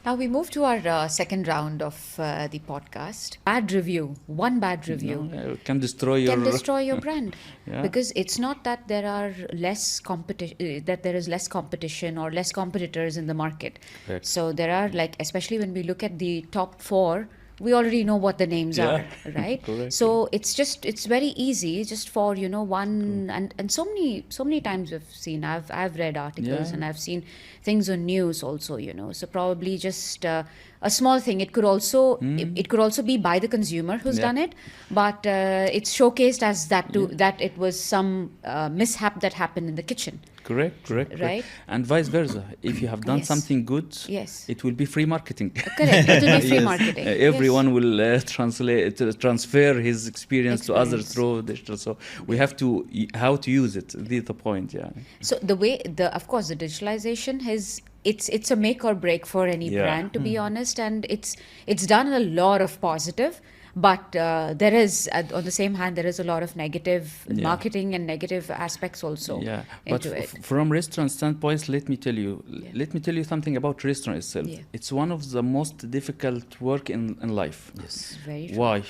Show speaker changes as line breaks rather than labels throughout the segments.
Now we move to our second round of the podcast. Bad review, one bad review
Can destroy
your brand.
Yeah.
Because it's not that there are less competition, that there is less competition or less competitors in the market.
Correct.
So there are, like, especially when we look at the top four, we already know what the names
Yeah.
are, right?
Correct.
So it's very easy just for, one, and so many times I've read articles,
Yeah.
and I've seen things on news also, so probably just a small thing. It could also be by the consumer who's
Yeah.
done it, but it's showcased as that it was some mishap that happened in the kitchen.
Correct.
Right.
And vice versa. If you have done
Yes.
something good,
Yes.
it will be free marketing.
Correct. It will be free
Yes.
marketing.
Everyone will transfer his experience to others
Experience.
through digital. So we have to how to use it. This is the point. Yeah.
So of course, the digitalization it's a make or break for any
Yeah.
brand, to be honest, and it's done a lot of positive, but there is, on the same hand, there is a lot of negative
Yeah.
marketing and negative aspects also
Yeah, but
into it.
from restaurant standpoint, let me tell you something about restaurant itself.
Yeah.
It's one of the most difficult work in life.
It's very true.
Why?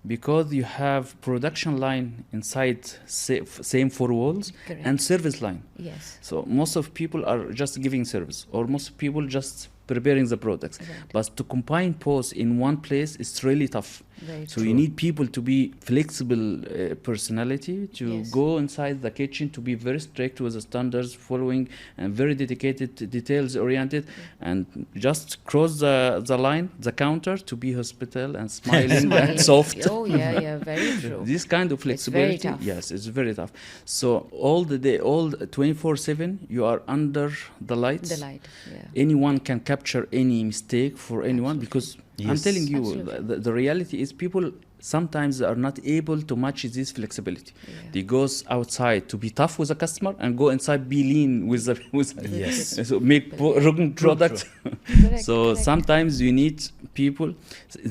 Because you have production line inside same four walls
Correct.
and service line.
Yes.
So most of people are just giving service, or most people just preparing the products.
Right.
But to combine both in one place is really tough.
Very
So
true.
you need people to be flexible personality, to
Yes.
go inside the kitchen, to be very strict with the standards, following and very dedicated, details oriented, and just cross the line, the counter, to be hospitable and smiling and soft.
Oh yeah, very true.
This kind of flexibility,
tough.
yes, it's very tough. So all the day, all 24/7, you are under the lights.
The light. Yeah.
Anyone can capture any mistake for anyone, because I'm
Yes.
telling you,
Absolutely.
the reality is people sometimes are not able to match this flexibility.
Yeah.
They goes outside to be tough with the customer and go inside be lean with the
Yes.
so make wrong product.
Correct,
So
correct.
sometimes you need people.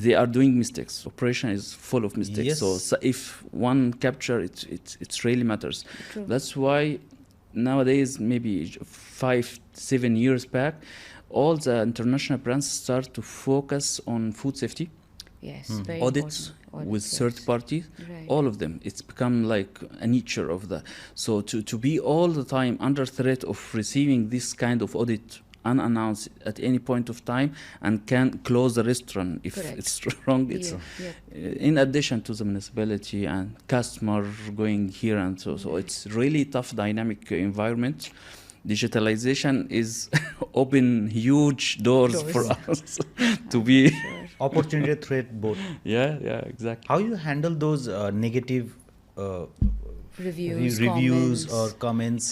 They are doing mistakes. Operation is full of mistakes.
Yes.
So if one capture it really matters.
True.
That's why nowadays, maybe 5-7 years back, all the international brands start to focus on food safety,
Yes. Very
audits
important.
with
Audits,
third
yes.
parties.
Right.
All of them. It's become like a nature of the. So to be all the time under threat of receiving this kind of audit unannounced at any point of time, and can close the restaurant if
Correct.
it's wrong. It's
Yeah.
in addition to the municipality and customer going here, and so it's really tough dynamic environment. Digitalization is open huge doors for us to be.
Opportunity, threat, both.
Yeah, exactly.
How you handle those negative
Reviews,
reviews
comments.
or comments?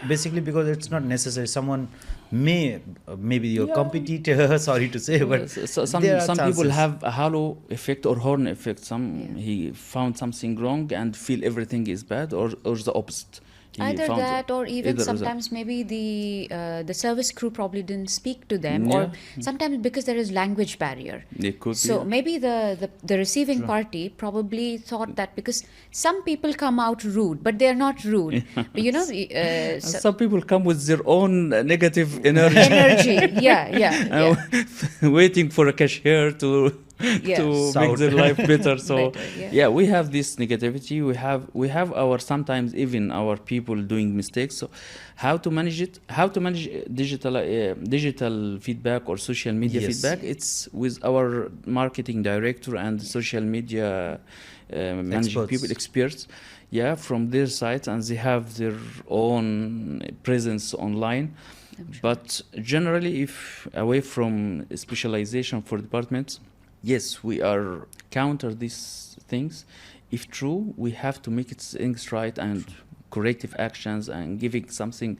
Basically, because it's not necessary. Someone may, maybe your competitor, sorry to say, but
So some
there are
people
chances.
have a halo effect or horn effect. He found something wrong and feel everything is bad, or the opposite. He
Either
found
that, or even
either
sometimes maybe the service crew probably didn't speak to them,
Yeah.
or sometimes because there is language barrier.
It could
So
be.
maybe the receiving party probably thought that, because some people come out rude, but they're not rude. But
Some people come with their own negative energy,
energy. Yeah.
waiting for a cashier to
Yeah.
to make
Shout.
their life better. So
Better, yeah.
we have this negativity. We have our, sometimes even our people doing mistakes. So how to manage it? How to manage digital feedback or social media
Yes.
feedback? It's with our marketing director and social media managing
Experts.
people, experts. Yeah, from their side, and they have their own presence online. But generally, if away from specialization for departments, yes, we are counter these things. If true, we have to make it things right and corrective actions and giving something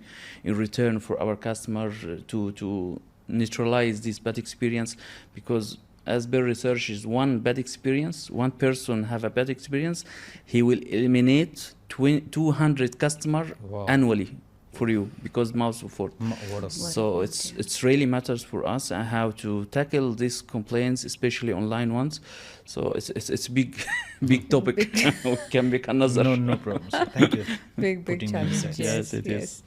in return for our customer to neutralize this bad experience. Because as per research, is one bad experience, one person have a bad experience, he will eliminate 200 customer
Wow.
annually for you, because mouse support.
What a
So it's really matters for us and how to tackle these complaints, especially online ones. So it's big big topic. We can make another.
no problem. So thank you.
Big
Putting me
challenge.
inside.
Yes, it is.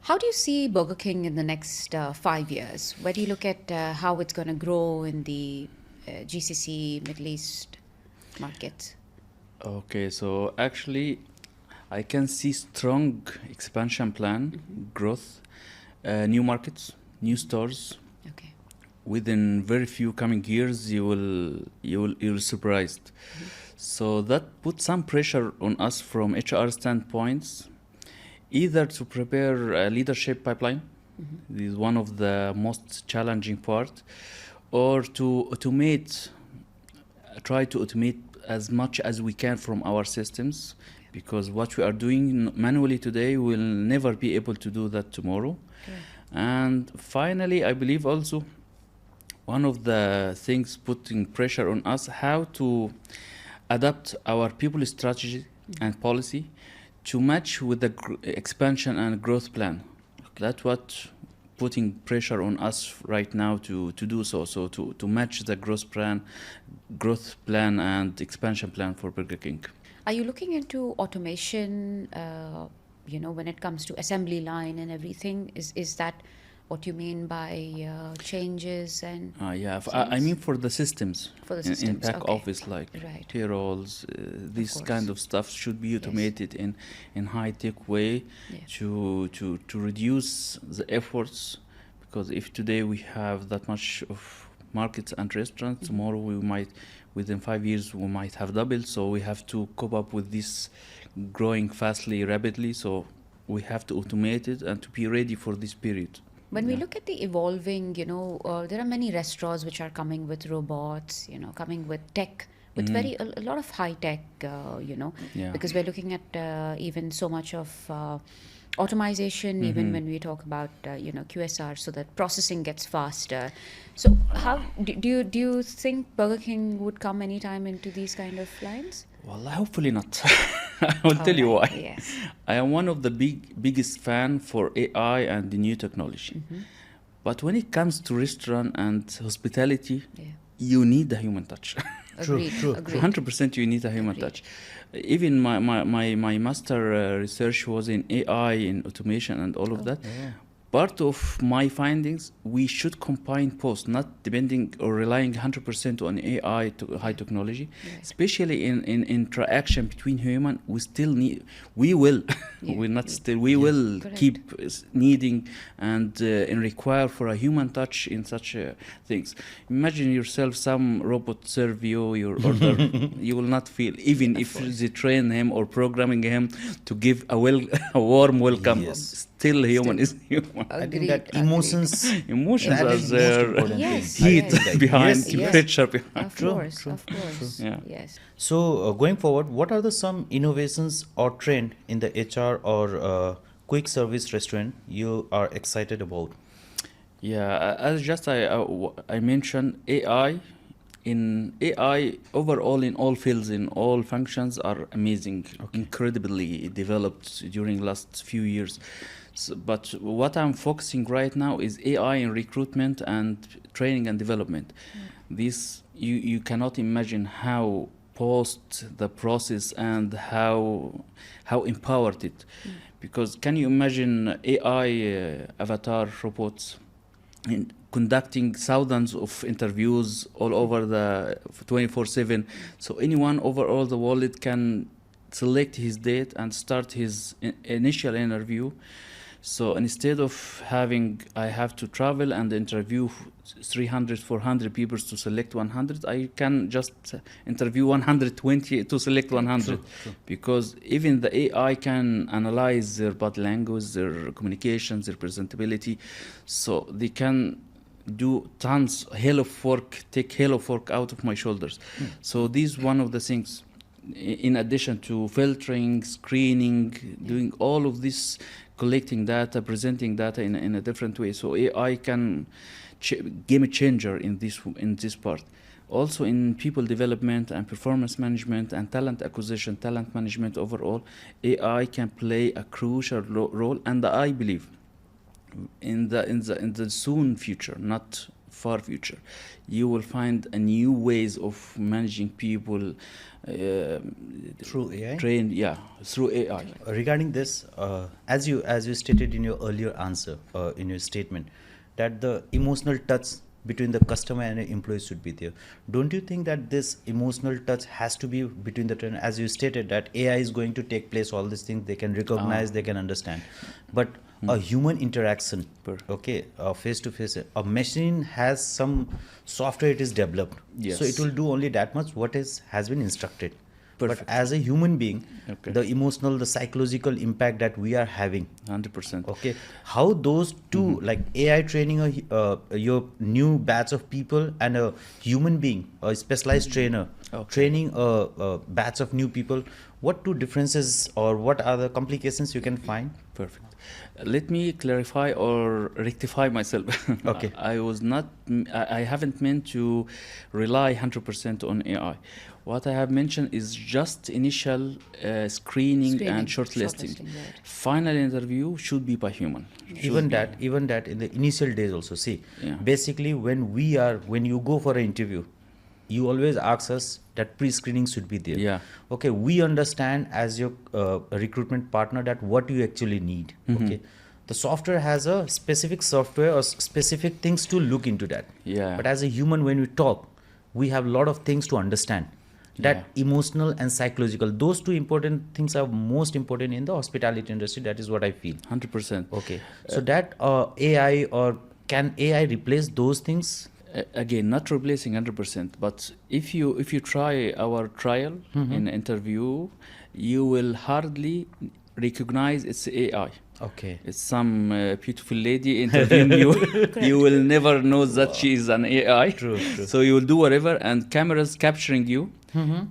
How do you see Burger King in the next 5 years? Where do you look at how it's going to grow in the GCC, Middle East markets?
Okay, so actually, I can see strong expansion plan, growth, new markets, new stores.
Okay.
Within very few coming years, you'll surprised. So that puts some pressure on us from HR standpoints, either to prepare a leadership pipeline. This is one of the most challenging part, or to try to automate as much as we can from our systems, because what we are doing manually today will never be able to do that tomorrow.
Okay.
And finally, I believe also one of the things putting pressure on us, how to adapt our people strategy and policy to match with the expansion and growth plan. That's what putting pressure on us right now to do so to match the growth plan and expansion plan for Burger King.
Are you looking into automation, when it comes to assembly line and everything? Is that what you mean by changes and
yeah, I mean for the systems.
For the
in
systems,
back
okay.
office, like
Right.
payrolls, this
course.
kind of stuff should be automated in high-tech way
Yeah.
to reduce the efforts, because if today we have that much of markets and restaurants, tomorrow we might, within 5 years, we might have doubled. So we have to cope up with this growing rapidly. So we have to automate it and to be ready for this period.
When we look at the evolving, there are many restaurants which are coming with robots, coming with tech, with a lot of high tech,
Yeah.
because we're looking at even so much of automation, even when we talk about, QSR, so that processing gets faster. So how do you think Burger King would come anytime into these kind of lines?
Well, hopefully not. I will tell you why.
Yes.
I am one of the biggest fan for AI and the new technology. But when it comes to restaurant and hospitality,
Yeah.
you need the human touch.
Agreed.
true.
Agreed.
100% you need a human
Agreed.
touch. Even my master research was in AI, in automation and all of that. Part of my findings, we should combine both, not depending or relying 100% on AI to high technology,
Right.
especially in interaction between human. We will
Correct.
keep needing and require for a human touch in such things. Imagine yourself, some robot serve you your order, you will not feel, even if they train him or programming him to give a warm welcome.
Yes.
Still human is human.
I think that emotions
Emotions
that
are
is most
there,
important
Yes,
thing.
heat
yes.
behind,
Yes, yes.
temperature behind.
Of
True,
course,
true,
of course.
Yeah.
Yes.
So going forward, what are some innovations or trend in the HR or quick service restaurant you are excited about?
Yeah, as just I mentioned, AI overall in all fields, in all functions are amazing, incredibly developed during last few years. So, but what I'm focusing right now is AI in recruitment and training and development. This you cannot imagine how post the process and how empowered it, because can you imagine AI avatar robots in conducting thousands of interviews all over the 24/7, so anyone over all the world can select his date and start his initial interview. So instead of I have to travel and interview 300, 400 people to select 100, I can just interview 120 to select 100.
True.
Because even the AI can analyze their body language, their communications, their presentability. So they can do tons, take hell of work out of my shoulders. So this is one of the things. In addition to filtering, screening, doing all of this, collecting data, presenting data in a different way. So AI can game changer in this part. Also in people development and performance management and talent acquisition, talent management overall, AI can play a crucial role. And I believe in the soon future, not far future. You will find a new ways of managing people
Through AI?
trained, through AI.
Regarding this, as you stated in your earlier answer, in your statement, that the emotional touch between the customer and the employee should be there. Don't you think that this emotional touch has to be between the trainer? As you stated, that AI is going to take place, all these things they can recognize, they can understand, but a human interaction, okay, face to face, a machine has some software it is developed,
Yes.
so it will do only that much what has been instructed.
Perfect.
But as a human being,
Okay.
the emotional, the psychological impact that we are having,
100%.
okay, how those two, like AI training your new batch of people and a human being, a specialized trainer training a batch of new people, what two differences or what are the complications you can find?
Perfect. Let me clarify or rectify myself.
Okay.
I was not, I haven't meant to rely 100% on AI. What I have mentioned is just initial screening and shortlisting.
Right.
Final interview should be by human.
Even that in the initial days also, see,
Yeah.
basically when you go for an interview, you always ask us that pre-screening should be there.
Yeah.
Okay, we understand as your recruitment partner that what you actually need. Okay, the software has a specific software or specific things to look into that.
Yeah.
But as a human, when we talk, we have a lot of things to understand. That emotional and psychological, those two important things are most important in the hospitality industry. That is what I feel.
100%.
Okay, so that AI, or can AI replace those things?
Again, not replacing 100%, but if you try our trial in interview, you will hardly recognize it's AI.
Okay.
It's some beautiful lady interviewing you. You will never know that she is an AI.
True.
So you will do whatever, and cameras capturing you,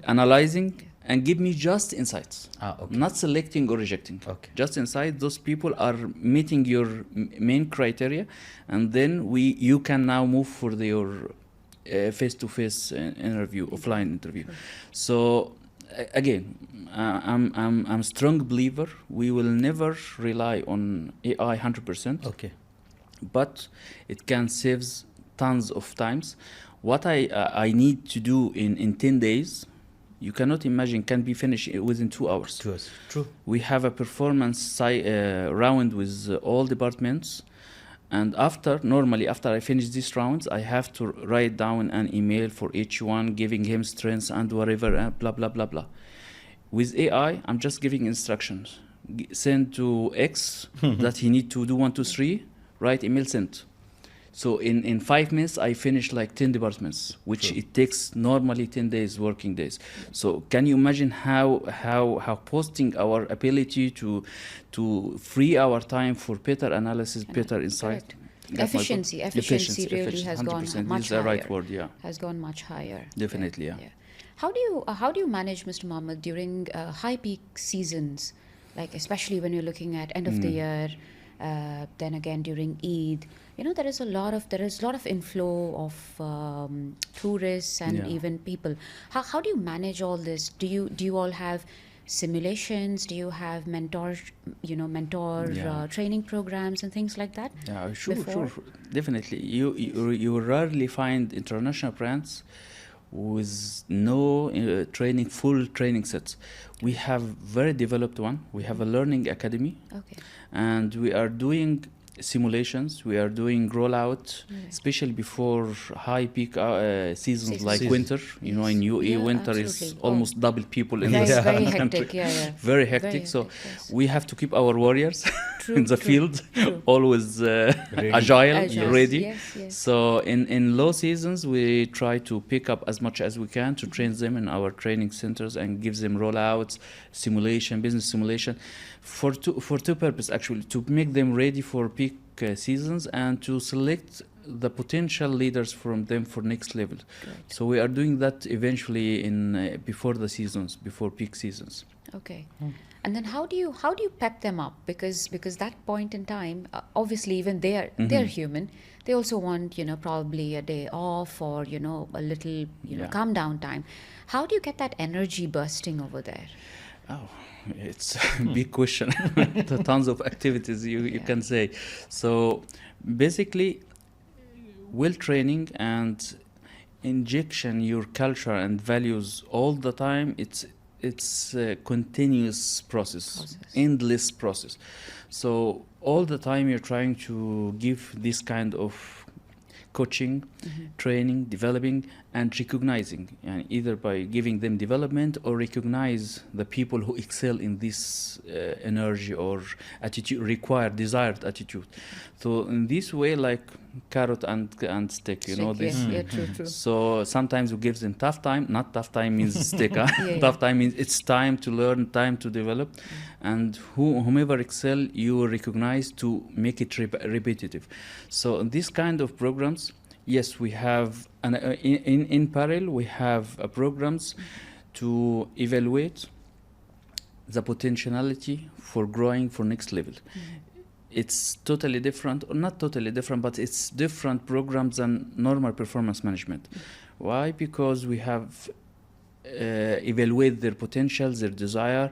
analyzing, and give me just insights.
Okay.
Not selecting or rejecting.
Okay.
Just insight. Those people are meeting your main criteria, and then you can now move for your face-to-face interview, offline interview. So again, I'm a strong believer. We will never rely on AI 100%.
Okay.
But it can save tons of times. What I need to do in 10 days, you cannot imagine, can be finished within 2 hours.
True.
We have a performance round with all departments, and normally after I finish these rounds, I have to write down an email for each one, giving him strengths and whatever, blah blah blah blah. With AI, I'm just giving instructions. Send to X that he need to do 1, 2, 3. Write email, send. So in 5 minutes, I finish like 10 departments, which it takes normally 10 days, working days. So can you imagine how posting our ability to free our time for better analysis, better insight?
Correct. Efficiency really has gone
100%.
much
This is the
higher.
right word, yeah.
Has gone much higher.
Definitely, yeah.
How do you manage, Mr. Mohamed, during high peak seasons, like especially when you're looking at end of the year, then again during Eid? You know, there is a lot of inflow of tourists and even people. How do you manage all this? Do you all have simulations? Do you have mentor training programs and things like that?
Yeah, sure,
before?
definitely. You rarely find international brands with no full training sets. We have very developed one. We have a learning academy, and we are doing simulations. We are doing rollout, especially before high peak seasons like winter. You know, in UAE, winter is almost double people in
Very,
this
very
country.
hectic. Yeah.
Very hectic. So we have to keep our warriors in the field,
True.
always agile, ready.
Yes.
So in low seasons, we try to pick up as much as we can to train them in our training centers and give them rollouts, simulation, business simulation, for two purposes actually: to make them ready for peak seasons and to select the potential leaders from them for next level.
Great.
So we are doing that eventually in before peak seasons.
Okay. And then how do you pep them up? Because that point in time, obviously even they're human. They also want, probably a day off or, a little, calm down time. How do you get that energy bursting over there?
Oh, it's a big question. Tons of activities you can say. So basically, well training and injection your culture and values all the time, it's a continuous process, endless process. So all the time you're trying to give this kind of coaching, training, developing, and recognizing, and either by giving them development or recognize the people who excel in this energy or attitude, required, desired attitude. So in this way, like carrot and stick, you know this.
Yeah, true.
So sometimes we give them tough time. Not tough time means stick. Huh?
Yeah.
Tough time means it's time to learn, time to develop, and whomever excel, you will recognize to make it repetitive. So this kind of programs, yes, we have in parallel we have programs to evaluate the potentiality for growing for next level. It's totally different, or not totally different, but it's different programs than normal performance management. Why? Because we have evaluate their potentials, their desire,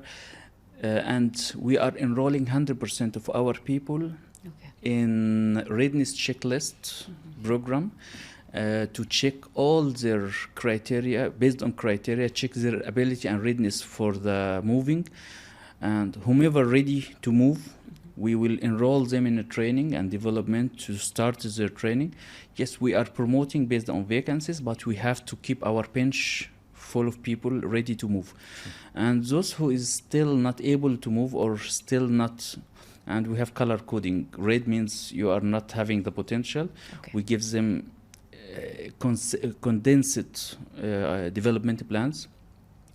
and we are enrolling 100% of our people in readiness checklist program to check all their criteria. Based on criteria, check their ability and readiness for the moving, and whomever ready to move, we will enroll them in a training and development to start their training. Yes, we are promoting based on vacancies, but we have to keep our bench full of people ready to move. And those who is still not able to move or still not, and we have color coding. Red means you are not having the potential. We give them condensed development plans.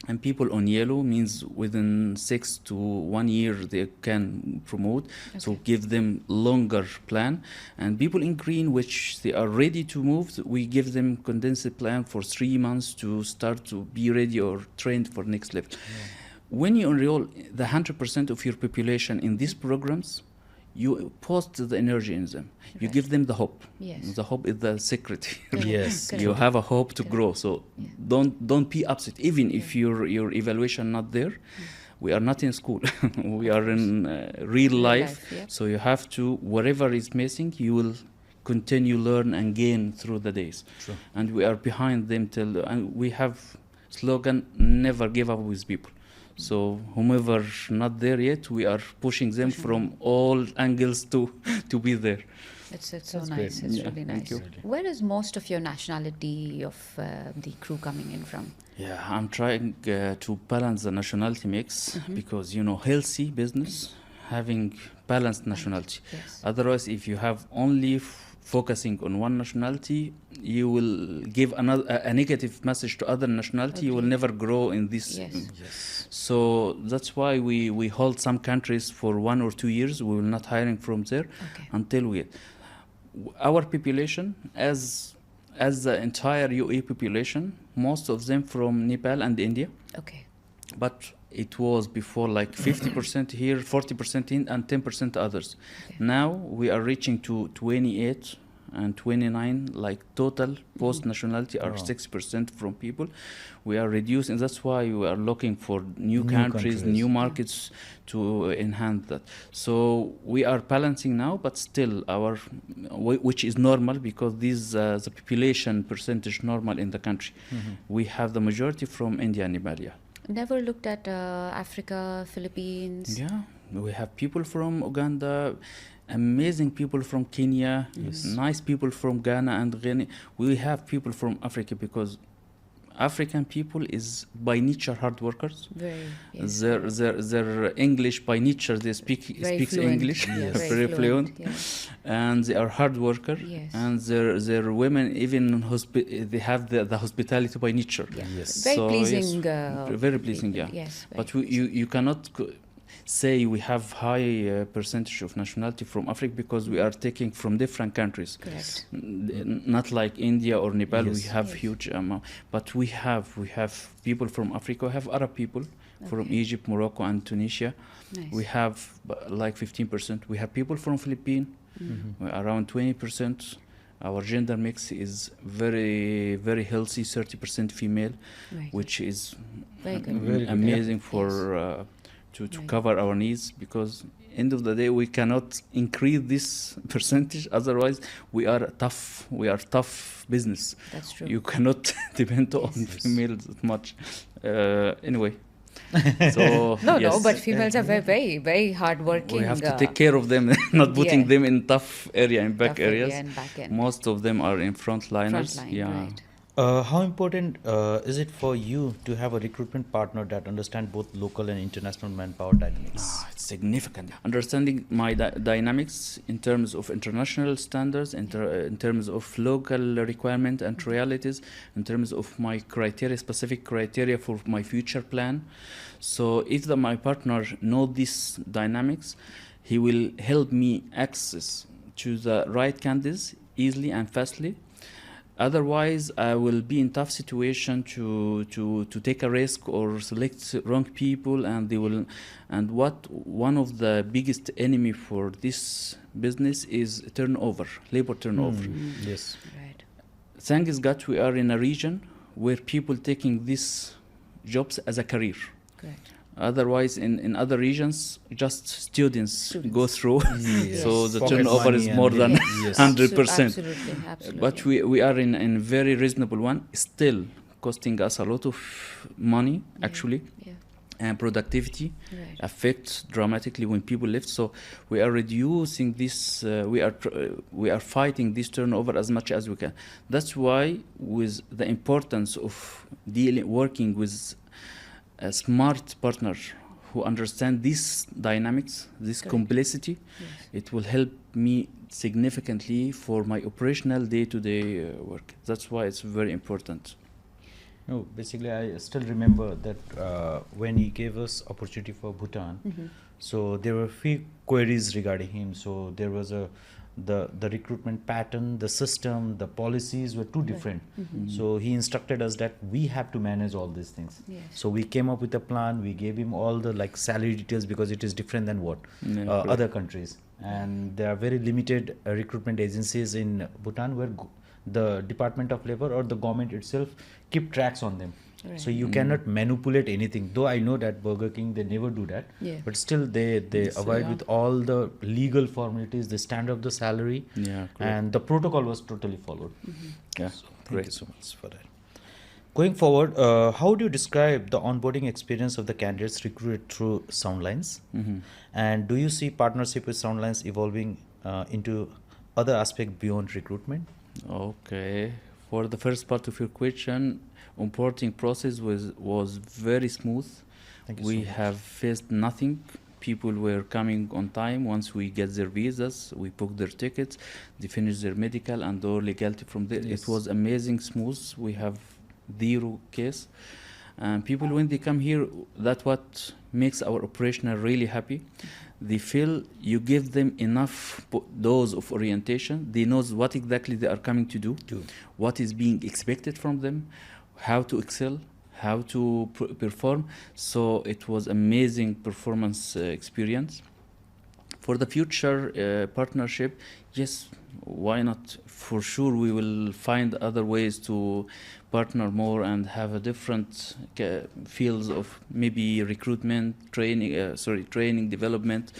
And people on yellow means within 6 to 1 year they can promote. So give them longer plan. And people in green, which they are ready to move, we give them condensed plan for 3 months to start to be ready or trained for next level. When you enroll the 100% of your population in these programs, you post the energy in them. You give them the hope. The hope is the secret.
Yes.
You have a hope to grow. So don't be upset, even if your evaluation not there. We are not in school. We are in real life. So you have to, whatever is missing, you will continue learn and gain through the days.
True.
And we are behind them till, and we have slogan, never give up with people. So whomever not there yet, we are pushing them from all angles to be there.
It's so nice. It's really nice. Where is most of your nationality of the crew coming in from?
Yeah, I'm trying to balance the nationality mix because, you know, healthy business having balanced nationality. Otherwise, if you have only focusing on one nationality, you will give a negative message to other nationality. You will never grow in this. So that's why we hold some countries for 1 or 2 years. We will not hiring from there until we get our population as the entire UAE population. Most of them from Nepal and India. But it was before like 50% here, 40% in, and 10% others. Now we are reaching to 28 and 29, like total post nationality are 6% from people. We are reducing. That's why we are looking for new countries, new markets to enhance that. So we are balancing now, but still which is normal because this the population percentage normal in the country. We have the majority from India and Nepal.
Never looked at Africa, Philippines?
Yeah, we have people from Uganda, amazing people from Kenya, nice people from Ghana and Guinea. We have people from Africa because African people is by nature hard workers. Their English by nature, they speak English very fluent, and they are hard worker. And their women even they have the hospitality by nature.
Very pleasing.
Very pleasing. But you cannot say we have high percentage of nationality from Africa because we are taking from different countries. Not like India or Nepal. We have huge amount, but we have people from Africa. We have Arab people from Egypt, Morocco, and Tunisia. We have like 15%. We have people from Philippines, around 20%. Our gender mix is very, very healthy, 30% female, which is very amazing for to cover our needs, because end of the day, we cannot increase this percentage. Otherwise, we are tough business.
That's true.
You cannot depend on
Yes.
females that much. Anyway, so
No, but females are very, very, very hardworking.
we have to take care of them, not putting
Yeah.
them in tough area in back
tough area
areas.
and back end.
Most of them are in frontliners.
Frontline,
Yeah.
right.
How important is it for you to have a recruitment partner that understands both local and international manpower dynamics?
It's significant. Understanding my dynamics in terms of international standards, in terms of local requirement and realities, in terms of my criteria, specific criteria for my future plan. So if my partner knows these dynamics, he will help me access to the right candidates easily and fastly. Otherwise, I will be in tough situation to take a risk or select wrong people, and they will. And one of the biggest enemy for this business is turnover, labor turnover.
Yes.
Right.
Thanks God, we are in a region where people taking these jobs as a career.
Correct.
Otherwise, in other regions, just students go through.
Yes.
So the
Pocket
turnover
money
is
and
more than
yes.
100%.
Absolutely.
But we are in very reasonable one, still costing us a lot of money, actually,
Yeah.
and productivity
Right.
affects dramatically when people left. So we are reducing this, we are fighting this turnover as much as we can. That's why with the importance of working with a smart partner who understand these dynamics, this
Correct.
complexity,
Yes.
it will help me significantly for my operational day-to-day work. That's why it's very important.
No, basically, I still remember that when he gave us opportunity for Bhutan, so there were few queries regarding him. So there was the recruitment pattern, the system, the policies were too different. So he instructed us that we have to manage all these things.
Yes.
So we came up with a plan. We gave him all the like salary details because it is different than what
Yeah, correct.
other countries, and there are very limited recruitment agencies in Bhutan where the Department of Labor or the government itself keep tracks on them.
Right.
So you cannot manipulate anything. Though I know that Burger King, they never do that.
Yeah.
But still they
Yes,
avoid
yeah.
with all the legal formalities, they stand up the salary,
Yeah, correct.
and the protocol was totally followed.
Yeah,
So thank
great.
you so much for that. Going forward, how do you describe the onboarding experience of the candidates recruited through Soundlines? And do you see partnership with Soundlines evolving into other aspects beyond recruitment?
Okay. For the first part of your question, onboarding process was very smooth.
Thank you
We
so much.
have faced nothing. People were coming on time. Once we get their visas, we book their tickets, they finish their medical and all legality from there.
Yes.
It was amazing smooth. We have zero case. And people, when they come here, that's what makes our operational really happy. They feel you give them enough dose of orientation. They know what exactly they are coming to do, what is being expected from them, how to excel, how to perform. So it was amazing performance experience. For the future partnership, yes, why not? For sure, we will find other ways to partner more and have a different fields of maybe recruitment, training, development,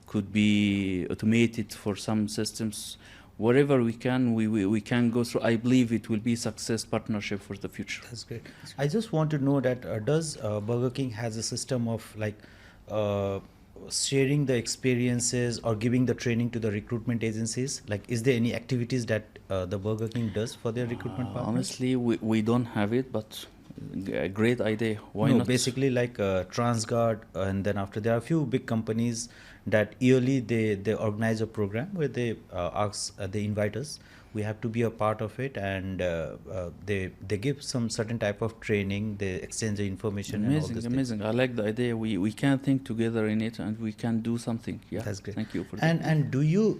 could be automated for some systems. Wherever we can, we can go through. I believe it will be success partnership for the future.
That's great. I just want to know that does Burger King has a system of like sharing the experiences or giving the training to the recruitment agencies? Like, is there any activities that the Burger King does for their recruitment partners?
Honestly, we don't have it, but a great idea. Why
no,
not?
basically like TransGuard, and then after there are a few big companies that yearly they organize a program where they they invite us. We have to be a part of it, and they give some certain type of training. They exchange the information. and all these things.
Amazing. I like the idea. We can think together in it, and we can do something. Yeah,
That's great.
Thank you for
And
that.
and do you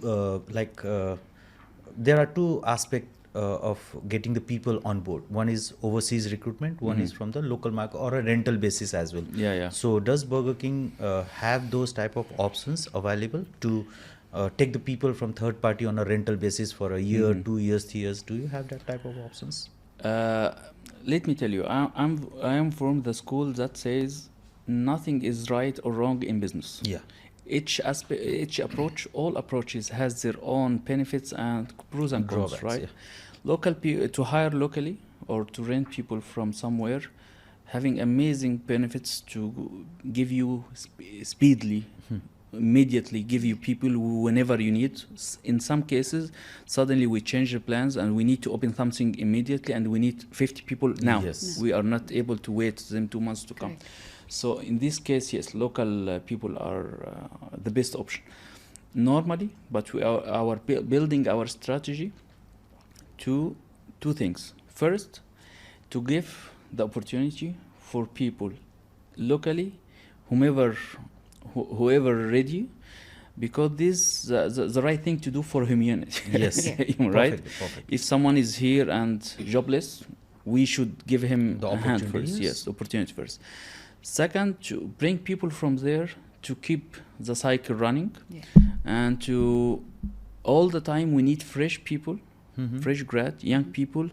there are two aspects of getting the people on board. One is overseas recruitment. One is from the local market or a rental basis as well.
Yeah.
So does Burger King have those type of options available to take the people from third party on a rental basis for a year, 2 years, 3 years? Do you have that type of options?
Let me tell you, I am from the school that says nothing is right or wrong in business.
Yeah.
each aspect, each approach, all approaches has their own benefits and pros and cons,
Drawbacks,
right?
yeah.
To hire locally or to rent people from somewhere, having amazing benefits to give you speedily, immediately give you people whenever you need. In some cases, suddenly we change the plans and we need to open something immediately and we need 50 people now.
Yes.
We are not able to wait them 2 months to come.
Correct.
So in this case, yes, local people are the best option normally, but we are building our strategy to two things. First, to give the opportunity for people locally, whoever ready, because this the right thing to do for humanity.
Yes.
Right?
Perfect.
If someone is here and jobless, we should give him
The
a hand first.
opportunities.
Yes, opportunity first. Second, to bring people from there to keep the cycle running,
Yeah.
and to all the time we need fresh people, fresh grad, young people,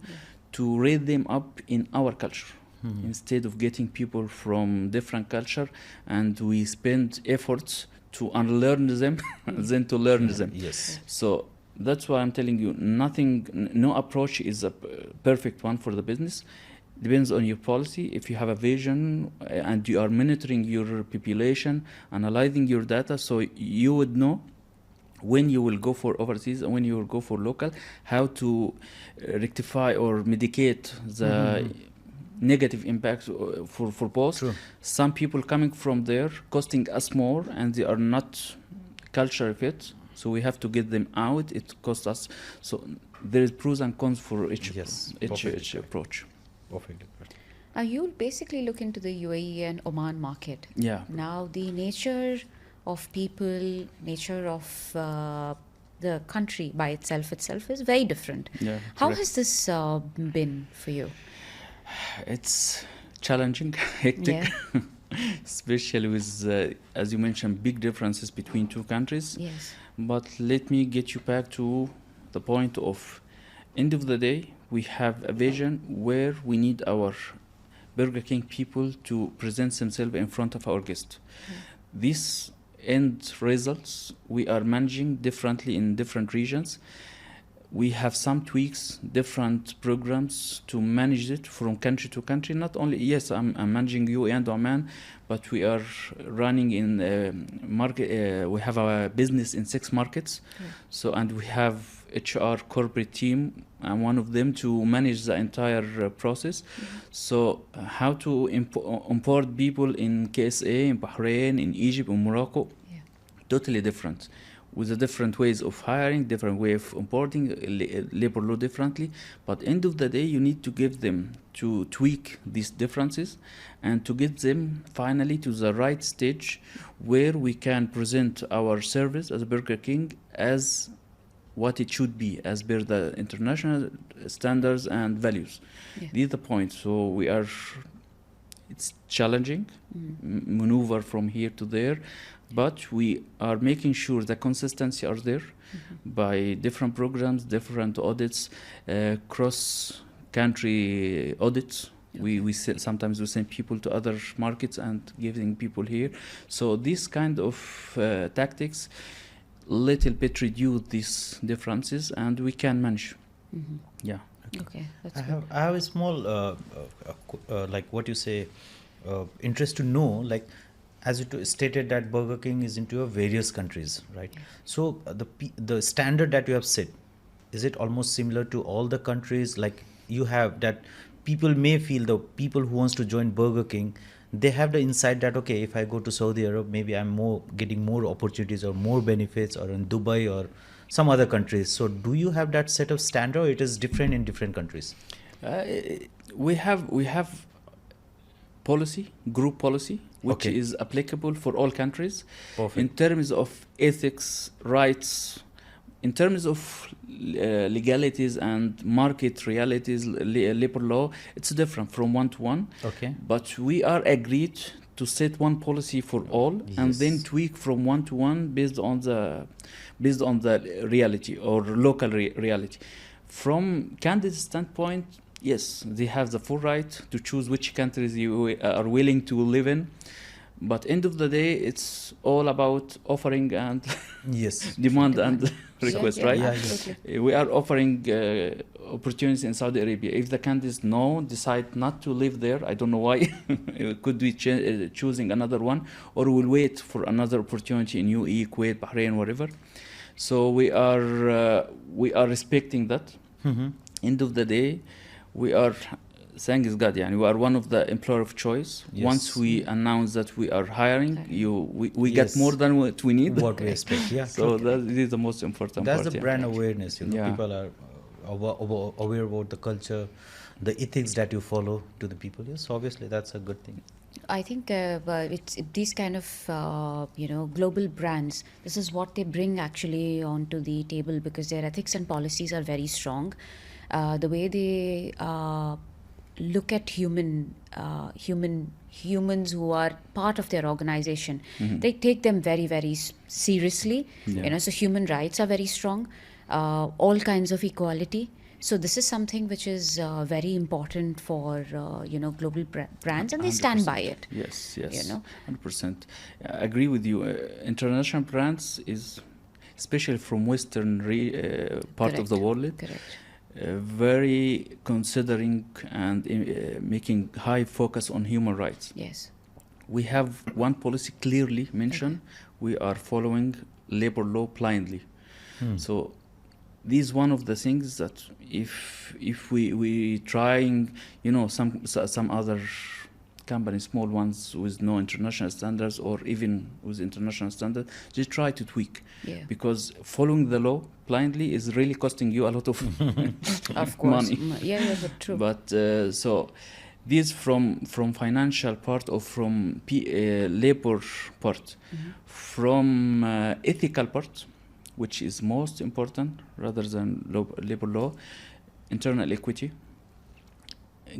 to raise them up in our culture. Instead of getting people from different culture, and we spend efforts to unlearn them than to learn them.
Yes.
So that's why I'm telling you, no approach is a perfect one for the business. Depends on your policy. If you have a vision and you are monitoring your population, analyzing your data, so you would know when you will go for overseas and when you will go for local, how to rectify or mitigate the negative impacts for both.
True.
Some people coming from there costing us more and they are not culture fit, so we have to get them out. It costs us. So there is pros and cons for each,
Yes,
each
perfect.
approach.
Perfect.
Now you'll basically look into the UAE and Oman market.
Yeah.
Now the nature of people, nature of the country by itself is very different.
Yeah.
How
correct.
has this been for you?
It's challenging, hectic,
Yeah.
especially with, as you mentioned, big differences between two countries.
Yes.
But let me get you back to the point of end of the day, we have a vision where we need our Burger King people to present themselves in front of our guests. These end results we are managing differently in different regions. We have some tweaks, different programs to manage it from country to country. Not only, yes, I'm managing UAE and Oman, but we are running in market. We have our business in 6 markets. So, and we have HR corporate team, and one of them to manage the entire process. So, how to import people in KSA, in Bahrain, in Egypt, in Morocco, totally different, with the different ways of hiring, different way of importing, labor law differently. But end of the day, you need to give them to tweak these differences and to get them finally to the right stage where we can present our service as Burger King as what it should be, as per the international standards and values. These are the points. So it's challenging, maneuver from here to there, but we are making sure the consistency are there by different programs, different audits, cross-country audits. Sometimes we send people to other markets and giving people here. So this kind of tactics little bit reduce these differences and we can manage. Yeah.
Okay, that's
I have a small like what you say interest to know, like as you stated that Burger King is into various countries, right? So the standard that you have set, is it almost similar to all the countries? Like you have that people may feel, the people who wants to join Burger King, they have the insight that okay, if I go to Saudi Arabia, maybe I'm getting more opportunities or more benefits, or in Dubai or some other countries. So do you have that set of standard, or it is different in different countries?
We have policy, group policy, which is applicable for all countries.
Perfect.
In terms of ethics, rights, in terms of legalities and market realities, labor law, it's different from one to one.
Okay.
But we are agreed to set one policy for all, and then tweak from one to one based on the reality or local reality. From candidate standpoint, yes, they have the full right to choose which countries you are willing to live in. But end of the day, it's all about offering and
Yes.
demand and
Demand.
request,
Yeah,
right?
Yeah,
absolutely.
We are offering opportunities in Saudi Arabia. If the candidates decide not to live there, I don't know why. It could be choosing another one, or will wait for another opportunity in UAE, Kuwait, Bahrain, whatever. So we are respecting that.
Mm-hmm.
End of the day, we are, thanks God, yani, we are one of the employer of choice.
Yes.
Once we announce that we are hiring, we
Yes.
get more than what we need.
What we expect, yeah.
So that is the most important
That's
part.
the
yeah.
brand awareness,
Yeah.
People are aware about the culture, the ethics that you follow to the people. Yes, obviously, that's a good thing.
I think it's these kind of global brands. This is what they bring actually onto the table because their ethics and policies are very strong. The way they look at humans who are part of their organization, they take them very very seriously.
Yeah.
So human rights are very strong. All kinds of equality. So this is something which is very important for global brands, and they stand by
100%.
it.
Yes, yes. 100%. I agree with you. International brands is, especially from Western part of the world,
Correct.
very considering and making high focus on human rights.
Yes.
We have one policy clearly mentioned. We are following labor law blindly. So this is one of the things that if we trying, some other companies, small ones with no international standards or even with international standards, just try to tweak.
Yeah.
Because following the law blindly is really costing you a lot of
Of course.
money.
Yeah, but true.
But so this from financial part or from labor part, from ethical part, which is most important rather than labor law, internal equity,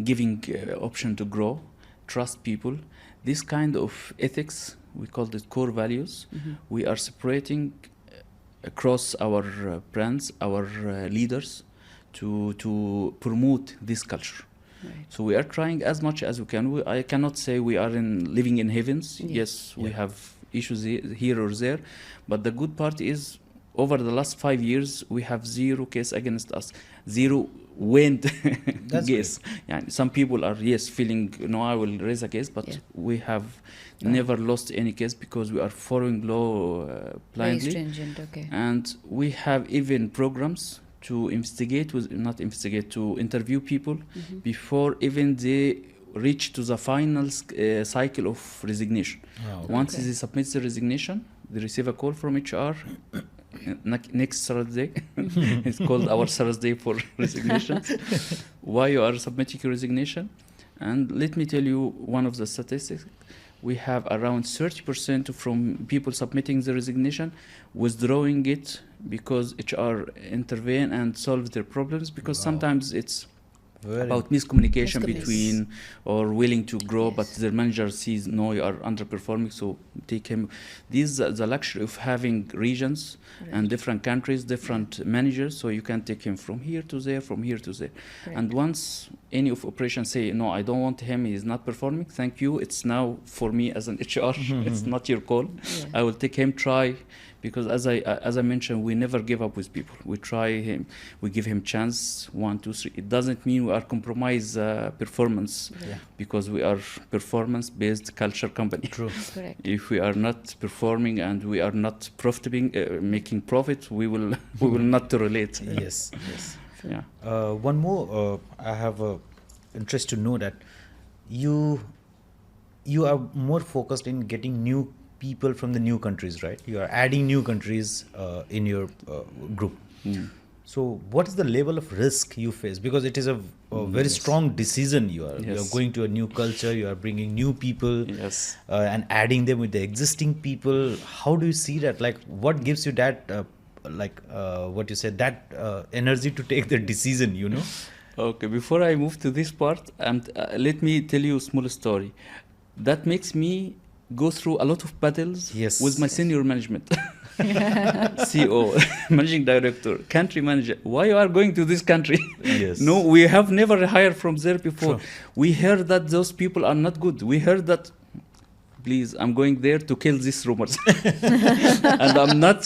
giving option to grow, trust people. This kind of ethics, we call it core values. We are separating across our brands, our leaders, to promote this culture.
Right.
So we are trying as much as we can. I cannot say we are living in heavens. Yes, we have issues here or there, but the good part is, over the last 5 years, we have 0 case against us, 0 went case. Yeah, some people are feeling I will raise a case, but we have never lost any case because we are following law blindly.
Very stringent, okay.
And we have even programs to to interview people before even they reach to the final cycle of resignation. Once they submit the resignation, they receive a call from HR. Next Thursday, it's called our Thursday for resignation. Why you are submitting your resignation? And let me tell you one of the statistics. We have around 30% from people submitting the resignation withdrawing it because HR intervene and solve their problems, because sometimes it's about miscommunication between or willing to grow, but their manager sees no, you are underperforming, so take him. This is the luxury of having regions and different countries, different managers, so you can take him from here to there, from here to there. And once any of operations say, no, I don't want him, he's not performing, thank you, it's now for me as an HR, it's not your call. I will take him, try, because as I mentioned, we never give up with people. We try him, we give him chance, 1, 2, 3. It doesn't mean we are compromise performance, because we are performance-based culture company.
True.
Correct.
If we are not performing and we are not profiting, making profit, we will not relate.
Yes.
Yeah.
One more, I have interest to know that you are more focused in getting new people from the new countries, right? You are adding new countries in your group. So what is the level of risk you face? Because it is a very strong decision. You are going to a new culture, you are bringing new people and adding them with the existing people. How do you see that? Like, what gives you that, what you said, that energy to take the decision,
Okay, before I move to this part, let me tell you a small story. That makes me go through a lot of battles with my senior management. CEO, managing director, country manager. Why you are going to this country? No, we have never hired from there before. We heard that those people are not good. We heard that please, I'm going there to kill these rumors. And I'm not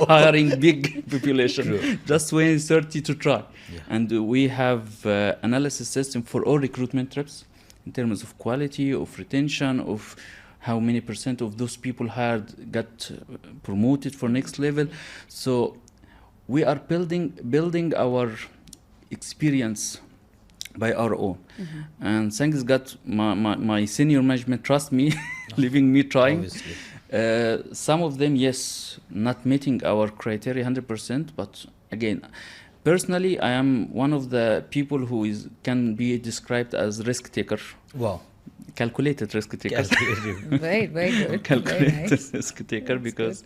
hiring big population,
True.
just 20, 30 to try.
Yeah.
And we have analysis system for all recruitment trips in terms of quality, of retention, of how many % of those people hired got promoted for next level. So we are building our experience by our own. And thanks God, my senior management trust me, leaving me trying.
Obviously.
Some of them, yes, not meeting our criteria 100%, but again, personally, I am one of the people who can be described as risk taker,
Wow.
calculated risk taker.
Calculated.
Very, very good.
Calculated
Very nice.
risk taker,
That's
because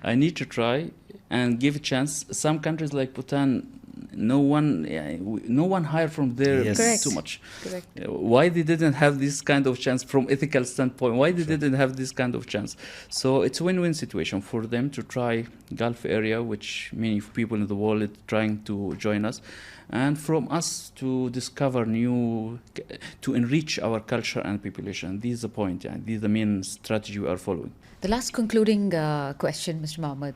I need to try and give a chance. Some countries like Bhutan, no one hire from there
Yes.
Correct.
too much.
Correct.
Why they didn't have this kind of chance from ethical standpoint? Why they didn't have this kind of chance? So it's a win-win situation for them to try Gulf area, which many people in the world are trying to join us, and from us to discover to enrich our culture and population. This is the point. Yeah. This is the main strategy we are following.
The last concluding question, Mr. Mohamed.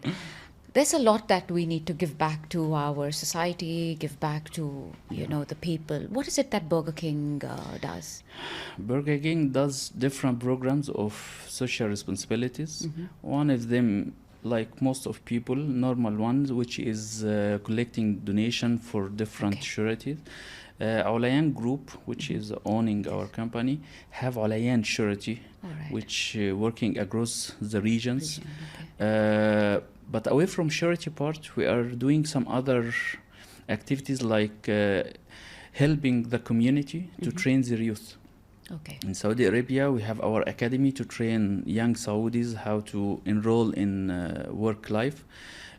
There's a lot that we need to give back to our society, give back to, the people. What is it that Burger King does?
Burger King does different programs of social responsibilities. One of them, like most of people, normal ones, which is collecting donation for different charities. Alayan Group, which is owning our company, have Alayan charity, which working across the regions. But away from charity part, we are doing some other activities like helping the community to train their youth.
Okay.
In Saudi Arabia, we have our academy to train young Saudis how to enroll in work life.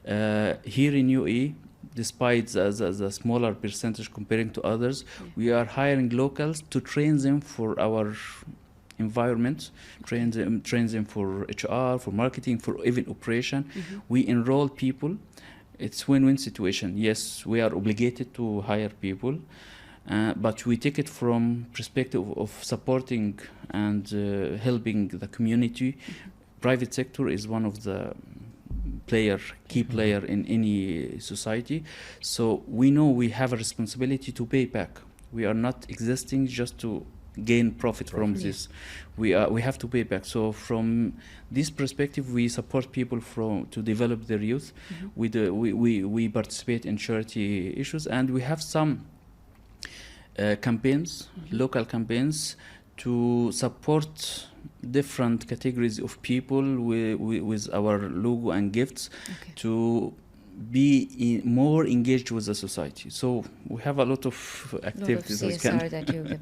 Here in UAE, despite the smaller percentage comparing to others, we are hiring locals to train them for our environment, train them for HR, for marketing, for even operation. We enroll people. It's win-win situation. Yes, we are obligated to hire people, but we take it from perspective of supporting and helping the community. Private sector is one of the key player in any society. So we know we have a responsibility to pay back. We are not existing just to gain profit from this. We have to pay back. So from this perspective, we support people to develop their youth. We participate in charity issues, and we have some campaigns, local campaigns, to support different categories of people with our logo and gifts to be more engaged with the society. So we have a lot of activities.
A lot of CSR that you give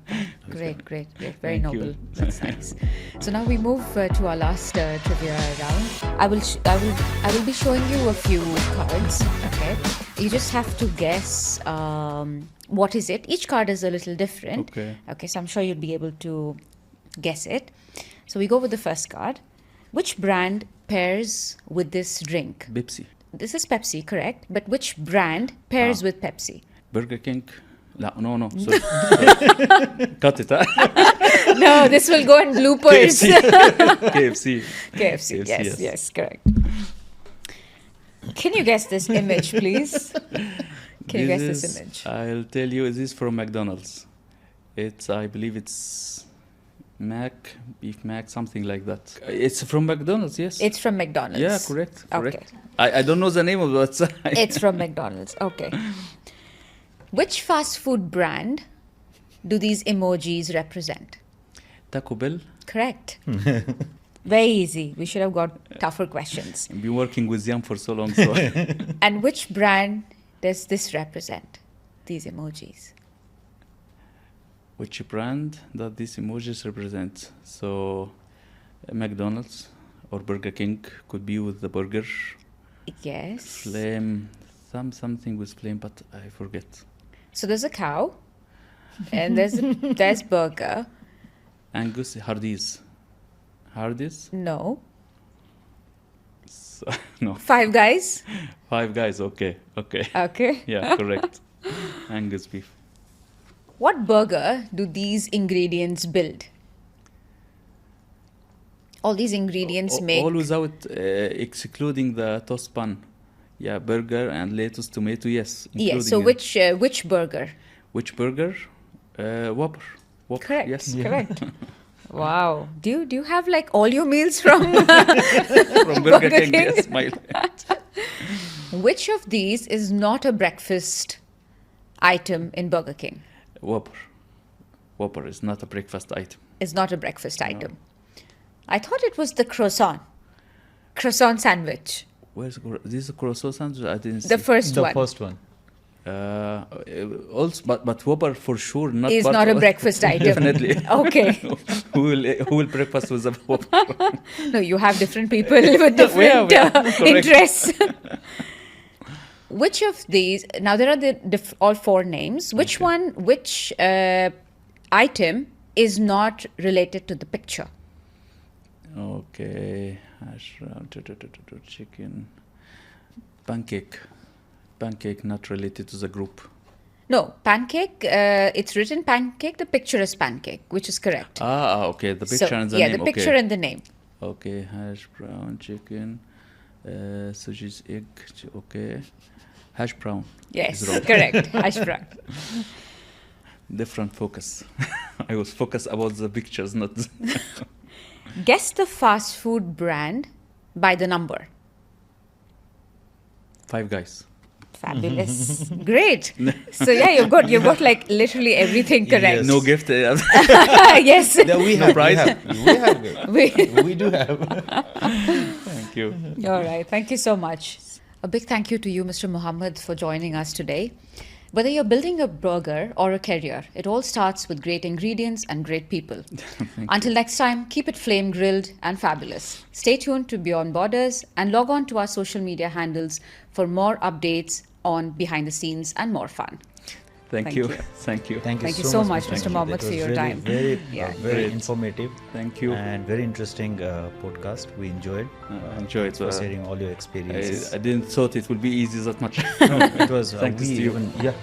back. Great. Very
Thank
noble.
you.
That's nice. So now we move to our last trivia round. I will be showing you a few cards. Okay. You just have to guess what is it. Each card is a little different. Okay. So I'm sure you'll be able to guess it. So we go with the first card. Which brand pairs with this drink?
Pepsi.
This is Pepsi, correct? But which brand pairs with Pepsi?
Burger King. No. Sorry. Cut it.
No, this will go in bloopers.
KFC.
KFC. Yes, correct. Can you guess this image, please? Can you guess this image?
I'll tell you, this is from McDonald's. I believe it's beef Mac, something like that. It's from McDonald's, yes.
It's from McDonald's.
Yeah, correct.
Okay.
I don't know the name of it.
It's from McDonald's. Okay. Which fast food brand do these emojis represent?
Taco Bell.
Correct. Very easy. We should have got tougher questions.
I've been working with Yam for so long. So.
And which brand does this represent? These emojis.
Which brand does these emojis represent? So, McDonald's or Burger King could be with the burger.
Yes.
Flame, something with flame, but I forget.
So there's a cow, and there's burger.
Angus, Hardee's.
No.
So, no.
Five Guys.
Five Guys. Okay.
Okay.
Yeah, correct. Angus beef.
What burger do these ingredients build? All these ingredients make...
All without excluding the toast bun. Yeah, burger and lettuce, tomato, yes.
Yes, so
including
which burger?
which burger? Whopper. Whopper.
Correct.
Yes.
Correct. Wow. Do you have like all your meals from
From Burger King.
King?
Yes, my
Which of these is not a breakfast item in Burger King?
Whopper. Whopper is not a breakfast item.
Is not a breakfast item. I thought it was the croissant sandwich.
Where's this is a croissant sandwich? I didn't see.
The first
The
one
first one.
Also, but Whopper for sure not
is
part
not a
of-
breakfast item.
Definitely.
Okay.
who will breakfast with a Whopper?
No, you have different people with different
correct.
interests. Which of these? Now there are all four names. Which item is not related to the picture?
Okay, hash brown, chicken, pancake not related to the group.
No, pancake. It's written pancake. The picture is pancake, which is correct.
Okay, the picture and the
yeah,
name.
the picture
okay.
and the name.
Okay, hash brown chicken, sausage egg. Okay, hash brown.
Yes,
is wrong.
correct. Hash brown.
Different focus. I was focused about the pictures, not.
Guess the fast food brand by the number.
Five Guys.
Fabulous. Great. So yeah, you've got like literally everything correct.
Yes.
No gift.
Yes.
Yeah, we have.
prize?
We do have.
Thank you.
All right. Thank you so much. A big thank you to you, Mr. Mohamed, for joining us today. Whether you're building a burger or a career, it all starts with great ingredients and great people. Until next time, keep it flame grilled and fabulous. Stay tuned to Beyond Borders and log on to our social media handles for more updates on behind the scenes and more fun.
Thank you. Thank you.
Thank you
Thank you
so
so
much,
much,
Mr.
Mr. Mohamed,
It
for
was
your
really
time.
Very,
Yeah.
very
Great.
informative
Thank you.
and very interesting podcast. We enjoyed.
Enjoy it.
For sharing all your experiences.
I didn't thought it would be easy that much.
No, it was.
Thanks to you.
Yeah.